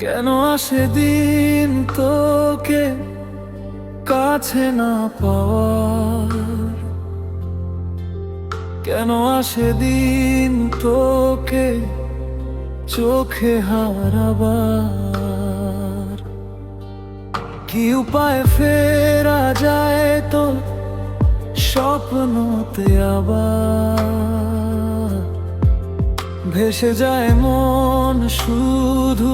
কেন আসে দিন তোকে কাছে না পাওয়ার? কেন আসে দিন তোকে চোখে হারাবার? কি উপায় ফেরা যায় তো স্বপ্নতে আবার? ভেসে যায় মন শুধু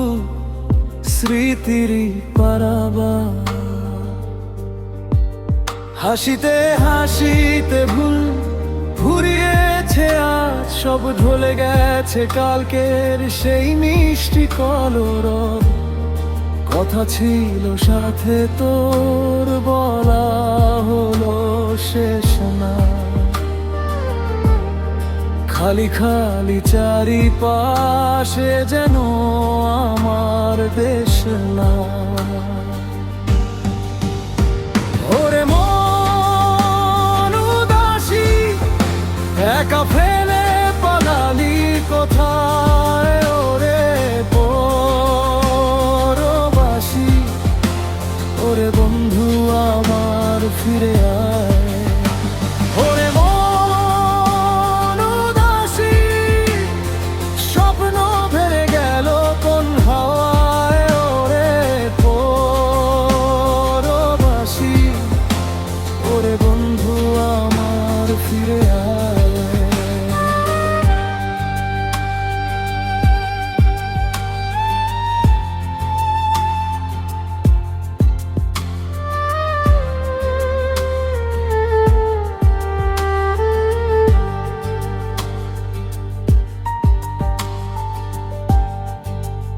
স্মৃতিরই পারাবার। হাসিতে হাসিতে ভুল ফুরিয়েছে আজ, সব ঢলে গেছে কালকের সেই মিষ্টি কলরব। কথা ছিল সাথে তোর, বলা হলো শেষ না। খালি খালি চারিপাশে যেন আমার দেশ না। ওরে মন উদাসী, একা ফেলে পালালি কোথায়? ওরে পরবাসী, ওরে বন্ধু আমার ফিরে আয়। ওরে মন উদাসী, স্বপ্ন ভেঙে গেল কোন হাওয়ায়? ওরে পরবাসী, ওরে বন্ধু আমার ফিরে আয়।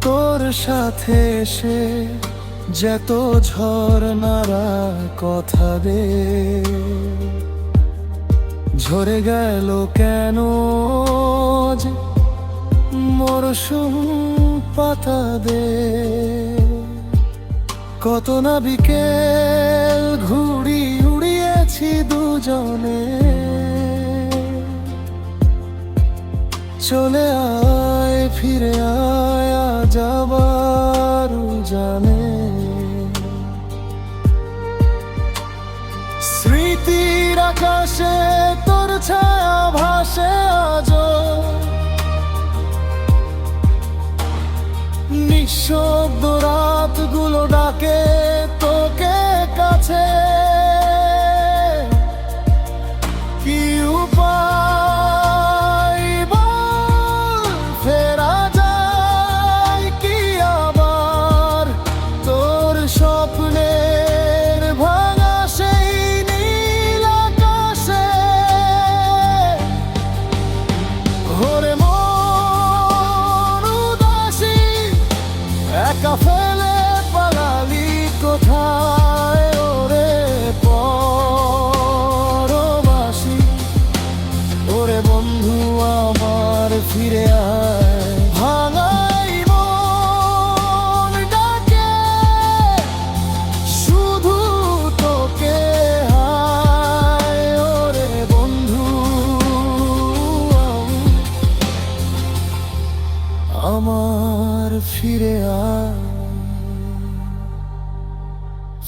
তোর সাথে এসে যত ঝরনারা কথা দে, ঝরে গেল কেন যে মরশুম পাতা দে। কত না বিকেল ঘুড়ি উড়িয়েছি দুজনে, চলে আয় ফিরে আয় আজ আবার জানে। স্মৃতির আকাশে তোর ছায়া ভাসে আজ, নিঃশব্দ রাতগুলো ডাকে তোকে কাছে। কি উপায় বল, ফেরা যায় কি আবার তোর স্বপ্নের ভাঙা সেই নীল আকাশে? ওরে মন উদাসী, একা ফেলে পালালি কোথায়? ওরে পরবাসী, ওরে বন্ধু আমার ফিরে আয়। ভাঙাই মন ডাকে শুধু তোকে হায়। ওরে বন্ধু আমার ফিরে আয়,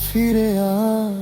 ফিরে আয়।